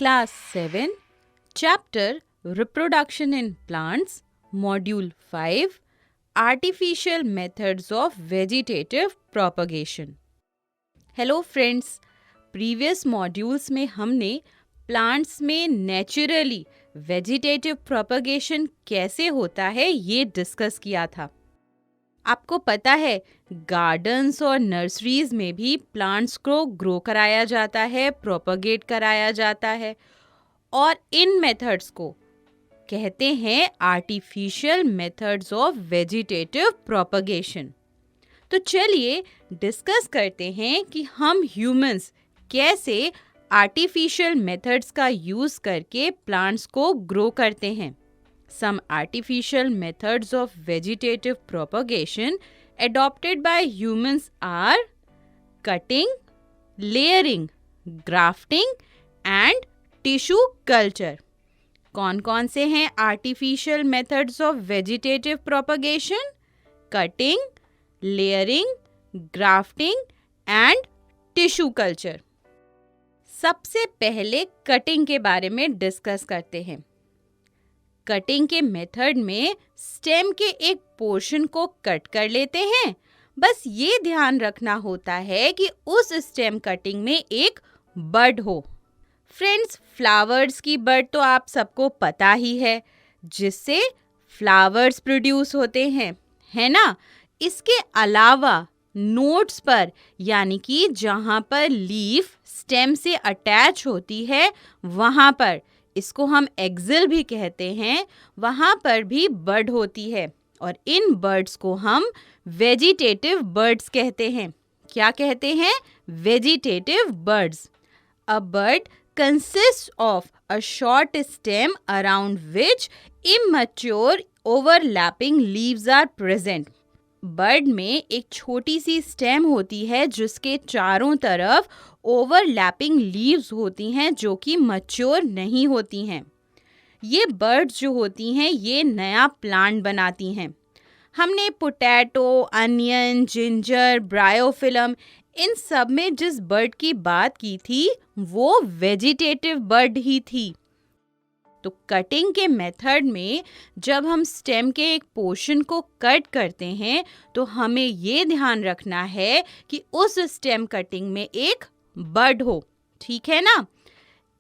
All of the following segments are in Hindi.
Class 7, Chapter Reproduction in Plants, Module 5, Artificial Methods of Vegetative Propagation. Hello friends, previous modules में हमने प्लांट्स में नेचुरली वेजिटेटिव प्रोपगेशन कैसे होता है ये डिस्कस किया था. आपको पता है गार्डन्स और नर्सरीज में भी प्लांट्स को ग्रो कराया जाता है, प्रोपगेट कराया जाता है और इन मेथड्स को कहते हैं artificial methods of vegetative propagation. तो चलिए डिस्कस करते हैं कि हम ह्यूमंस कैसे आर्टिफिशियल मेथड्स का यूज़ करके प्लांट्स को ग्रो करते हैं. Some artificial methods of vegetative propagation adopted by humans are cutting, layering, grafting and tissue culture. कौन-कौन से हैं artificial methods of vegetative propagation? Cutting, layering, grafting and tissue culture. सबसे पहले कटिंग के बारे में डिस्कस करते हैं. कटिंग के मेथड में स्टेम के एक पोर्शन को कट कर लेते हैं. बस ये ध्यान रखना होता है कि उस स्टेम कटिंग में एक बड हो. फ्रेंड्स, फ्लावर्स की बड तो आप सबको पता ही है, जिससे फ्लावर्स प्रोड्यूस होते हैं, है ना. इसके अलावा नोड्स पर यानी कि जहाँ पर लीफ स्टेम से अटैच होती है वहाँ पर, इसको हम एक्सिल भी कहते हैं, वहाँ पर भी बड होती है और इन बर्ड्स को हम वेजिटेटिव बर्ड्स कहते हैं. क्या कहते हैं? Vegetative birds. A bird consists of a short stem around which immature overlapping leaves are present. Bird में एक छोटी सी स्टेम होती है जिसके चारों तरफ ओवरलैपिंग लीव्स होती हैं जो कि मैच्योर नहीं होती हैं. ये बर्ड्स जो होती हैं ये नया प्लांट बनाती हैं. हमने पोटैटो, अनियन, जिंजर, ब्रायोफिलम इन सब में जिस बर्ड की बात की थी वो वेजिटेटिव बर्ड ही थी. तो कटिंग के मेथड में जब हम स्टेम के एक पोर्शन को कट करते हैं तो हमें ये ध्यान रखना है कि उस स्टेम कटिंग में एक बड हो. ठीक है ना.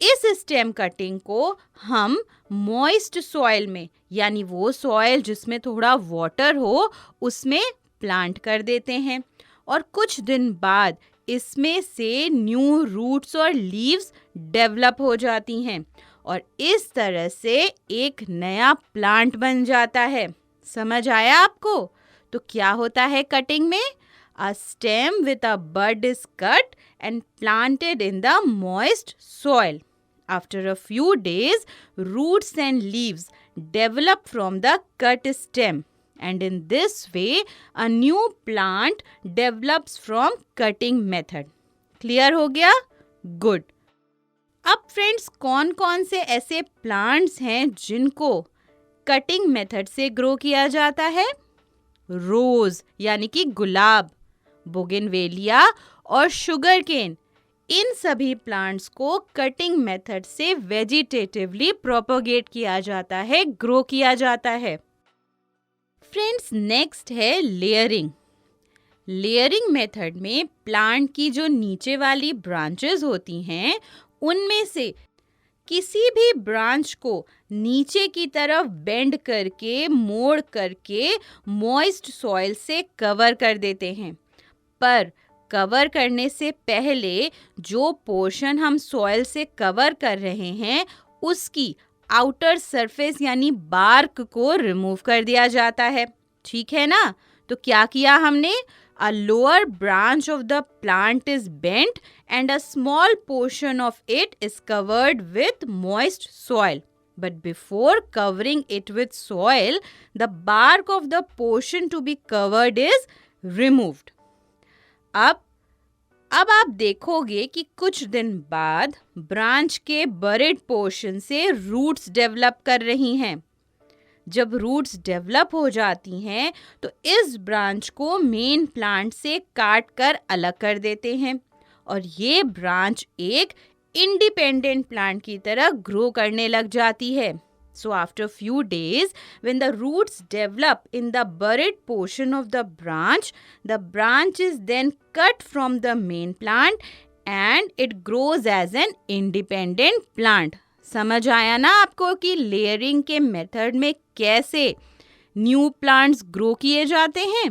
इस स्टेम कटिंग को हम मॉइस्ट सॉइल में यानी वो सॉइल जिसमें थोड़ा वाटर हो उसमें प्लांट कर देते हैं और कुछ दिन बाद इसमें से न्यू रूट्स और लीव्स डेवलप हो जाती हैं और इस तरह से एक नया प्लांट बन जाता है. समझ आया आपको? तो क्या होता है कटिंग में? A stem with a bud is cut and planted in the moist soil. After a few days, roots and leaves develop from the cut stem. And in this way, a new plant develops from cutting method. Clear हो गया? Good. अब फ्रेंड्स, कौन-कौन से ऐसे प्लांट्स हैं जिनको कटिंग मेथड से ग्रो किया जाता है? रोज यानी कि गुलाब, बोगनवेलिया और शुगर केन, इन सभी प्लांट्स को कटिंग मेथड से वेजिटेटिवली प्रोपगेट किया जाता है, ग्रो किया जाता है. फ्रेंड्स, नेक्स्ट है लेयरिंग. लेयरिंग मेथड में प्लांट की जो नीचे वाली ब्रांचेस होती हैं उनमें से किसी भी ब्रांच को नीचे की तरफ बेंड करके, मोड़ करके मॉइस्ट सॉइल से कवर कर देते हैं. पर कवर करने से पहले जो पोर्शन हम सॉइल से कवर कर रहे हैं उसकी आउटर सरफेस यानी बार्क को रिमूव कर दिया जाता है. ठीक है ना. तो क्या किया हमने? A lower branch of the plant is bent and a small portion of it is covered with moist soil. But before covering it with soil, the bark of the portion to be covered is removed. अब आप देखोगे कि कुछ दिन बाद ब्रांच के बरिड पोर्शन से रूट्स डेवलप कर रही हैं. जब रूट्स डेवलप हो जाती हैं तो इस ब्रांच को मेन प्लांट से काट कर अलग कर देते हैं और ये ब्रांच एक इंडिपेंडेंट प्लांट की तरह ग्रो करने लग जाती है. So after few days, when the roots develop in the buried portion of the branch is then cut from the main plant and it grows as an independent plant. समझ आया ना आपको कि लेयरिंग के मेथड में कैसे न्यू प्लांट्स ग्रो किए जाते हैं?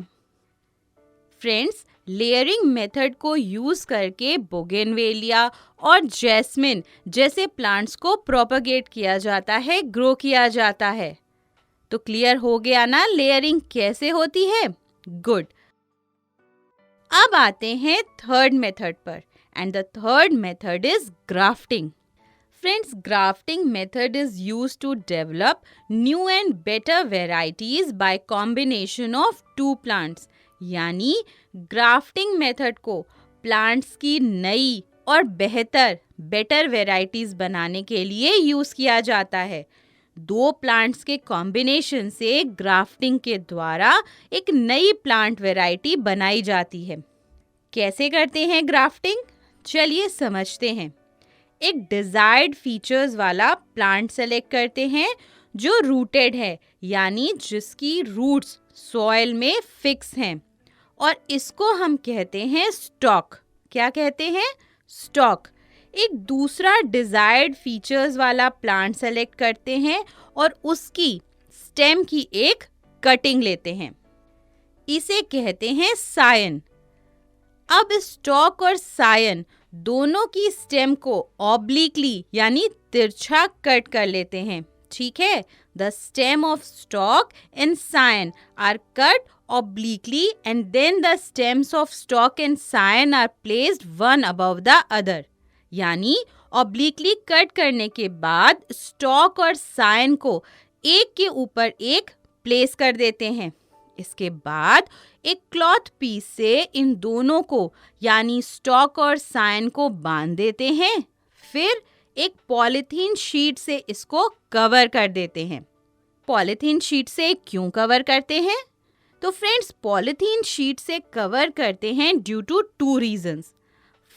फ्रेंड्स, लेयरिंग मेथड को यूज करके बोगेनवेलिया और जैस्मिन जैसे प्लांट्स को प्रोपगेट किया जाता है, ग्रो किया जाता है. तो क्लियर हो गया ना लेयरिंग कैसे होती है? गुड. अब आते हैं थर्ड मेथड पर, and the third method is grafting. Friends, grafting method is used to develop new and better varieties by combination of two plants. यानी ग्राफ्टिंग मेथड को प्लांट्स की नई और बेटर वेराइटीज बनाने के लिए यूज किया जाता है. दो प्लांट्स के कॉम्बिनेशन से ग्राफ्टिंग के द्वारा एक नई प्लांट वेराइटी बनाई जाती है. कैसे करते हैं ग्राफ्टिंग? चलिए समझते हैं. एक डिजायर्ड फीचर्स वाला प्लांट सेलेक्ट करते हैं जो रूटेड है, यानी जिसकी रूट्स सॉइल में फिक्स हैं, और इसको हम कहते हैं स्टॉक. क्या कहते हैं? स्टॉक. एक दूसरा डिजायर्ड फीचर्स वाला प्लांट सेलेक्ट करते हैं और उसकी स्टेम की एक कटिंग लेते हैं. इसे कहते हैं सायन. अब स्टॉक और सायन दोनों की स्टेम को ऑब्लिकली यानी तिरछा कट कर लेते हैं. ठीक है? The stem of stock and scion are cut obliquely and then the stems of stalk and scion are placed one above the other. यानी obliquely कट करने के बाद स्टॉक और सायन को एक के ऊपर एक प्लेस कर देते हैं. इसके बाद एक क्लॉथ पीस से इन दोनों को यानी स्टॉक और सायन को बांध देते हैं. फिर एक पॉलीथीन शीट से इसको कवर कर देते हैं. पॉलीथीन शीट से क्यों कवर करते हैं? तो फ्रेंड्स, पॉलीथीन शीट से कवर करते हैं due to two reasons.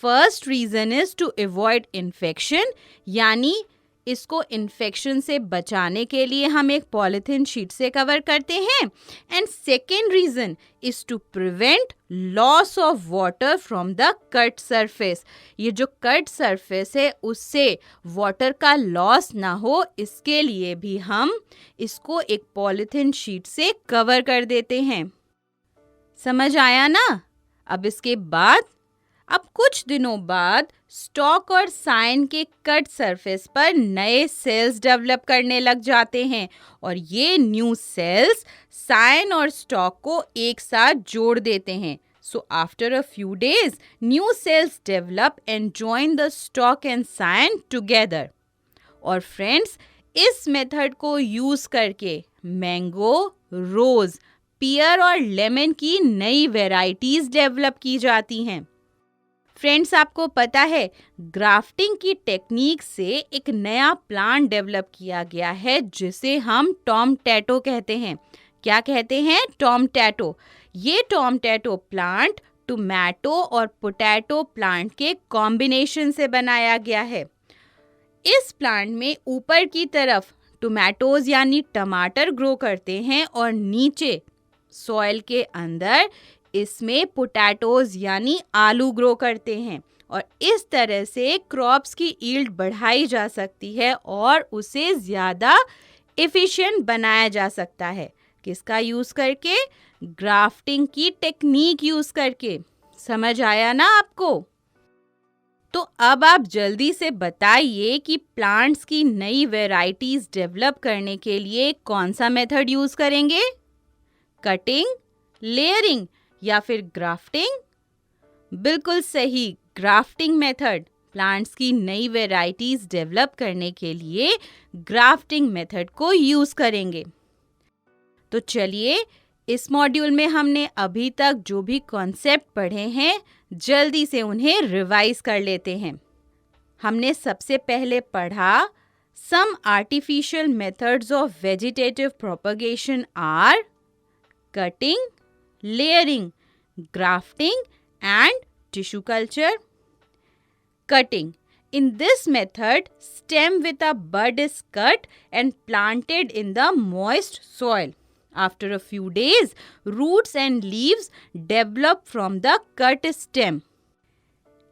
First reason is to avoid infection, यानी इसको इन्फेक्शन से बचाने के लिए हम एक पॉलीथीन शीट से कवर करते हैं. And second reason is to prevent loss of water from the cut surface. ये जो कट सरफेस है उससे वाटर का लॉस ना हो, इसके लिए भी हम इसको एक पॉलीथीन शीट से कवर कर देते हैं. समझ आया ना? अब इसके बाद अब कुछ दिनों बाद स्टॉक और सायन के कट सरफेस पर नए सेल्स डेवलप करने लग जाते हैं, और ये न्यू सेल्स सायन और स्टॉक को एक साथ जोड़ देते हैं. So after a few days new cells develop and join the stock and scion together. और फ्रेंड्स, इस मेथड को यूज करके मैंगो, रोज, पियर और लेमन की नई वेराइटीज डेवलप की जाती हैं. फ्रेंड्स, आपको पता है ग्राफ्टिंग की टेक्निक से एक नया प्लांट डेवलप किया गया है जिसे हम टॉमटैटो कहते हैं. क्या कहते हैं? टॉमटैटो. ये टॉमटैटो प्लांट टोमेटो और पोटैटो प्लांट के कॉम्बिनेशन से बनाया गया है. इस प्लांट में ऊपर की तरफ टोमेटोज यानी टमाटर ग्रो करते हैं और नीचे सॉइल के अंदर इसमें पोटैटोज यानी आलू ग्रो करते हैं. और इस तरह से क्रॉप्स की यील्ड बढ़ाई जा सकती है और उसे ज़्यादा एफिशिएंट बनाया जा सकता है. किसका यूज़ करके? ग्राफ्टिंग की टेक्निक यूज़ करके. समझ आया ना आपको? तो अब आप जल्दी से बताइए कि प्लांट्स की नई वेराइटीज़ डेवलप करने के लिए कौन सा मेथड यूज़ करेंगे? कटिंग, लेयरिंग या फिर ग्राफ्टिंग? बिल्कुल सही, ग्राफ्टिंग मेथड. प्लांट्स की नई वेराइटीज डेवलप करने के लिए ग्राफ्टिंग मेथड को यूज करेंगे. तो चलिए, इस मॉड्यूल में हमने अभी तक जो भी कॉन्सेप्ट पढ़े हैं जल्दी से उन्हें रिवाइज कर लेते हैं. हमने सबसे पहले पढ़ा some artificial methods of vegetative propagation are cutting, layering, grafting and tissue culture. Cutting. In this method, stem with a bud is cut and planted in the moist soil. After a few days, roots and leaves develop from the cut stem.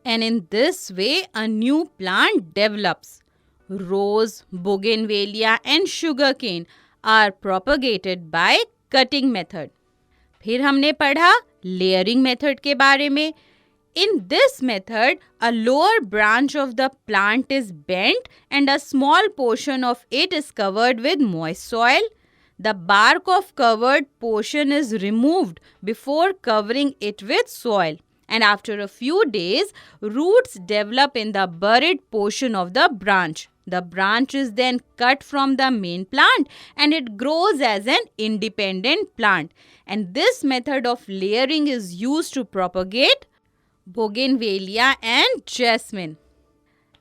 And in this way, a new plant develops. Rose, bougainvillea and sugarcane are propagated by cutting method. फिर हमने पढ़ा layering method के बारे में. In this method, a lower branch of the plant is bent and a small portion of it is covered with moist soil. The bark of covered portion is removed before covering it with soil. And after a few days, roots develop in the buried portion of the branch. The branch is then cut from the main plant and it grows as an independent plant. And this method of layering is used to propagate bougainvillea and jasmine.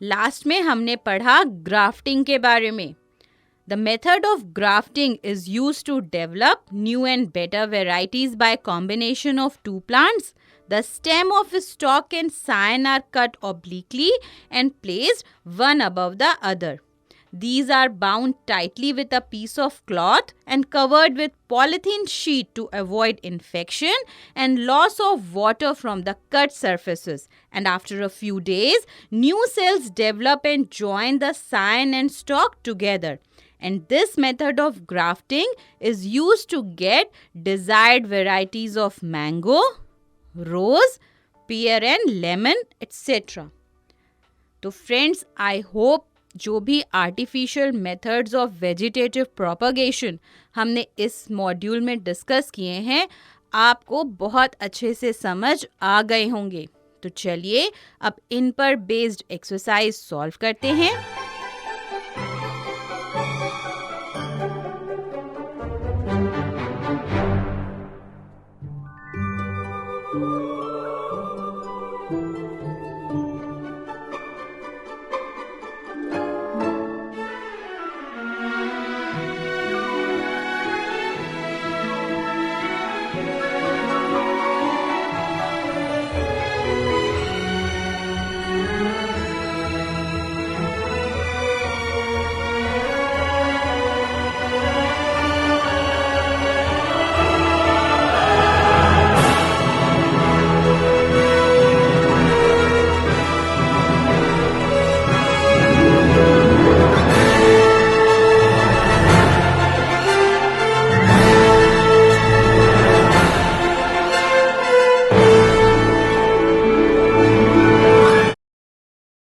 Last में हमने पढ़ा ग्राफ्टिंग के बारे में. The method of grafting is used to develop new and better varieties by combination of two plants. The stem of a stalk and scion are cut obliquely and placed one above the other. These are bound tightly with a piece of cloth and covered with polythene sheet to avoid infection and loss of water from the cut surfaces. And after a few days, new cells develop and join the scion and stalk together. And this method of grafting is used to get desired varieties of mango, rose, pear and lemon, etc. तो फ्रेंड्स, आई होप जो भी artificial methods of vegetative propagation हमने इस मॉड्यूल में डिस्कस किए हैं आपको बहुत अच्छे से समझ आ गए होंगे. तो चलिए अब इन पर बेस्ड एक्सरसाइज सॉल्व करते हैं.